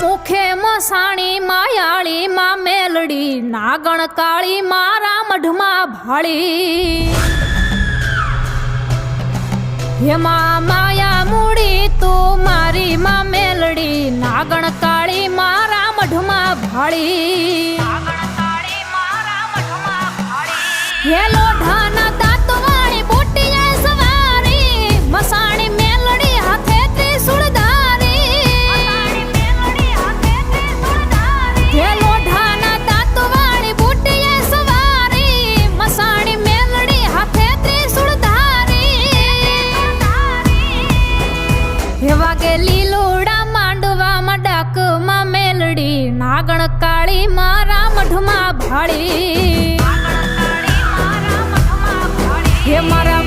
મુખે મસાણી માયાળી માં મેલડી નાગણ કાળી મારા મઢમાં ભાળી હેમાં માયા મૂડી તું મારી માં મેલડી નાગણ કાળી મારા મઢમાં ભાળી હે લોઢાના દાંતવાળી બુટીએ સવારી મસાણી મેલડી હાથે ત્રિશૂળ ધારી હે લોઢાના દાંતવાળી બુટીએ સવારી મસાણી મેલડી હાથે ત્રિશૂળ ધારી હે વાગે લીલોડા માંડવામાં ડાકમાં મેલડી નાગણ કાળી મારા મઢમાં ભાળી હે મારા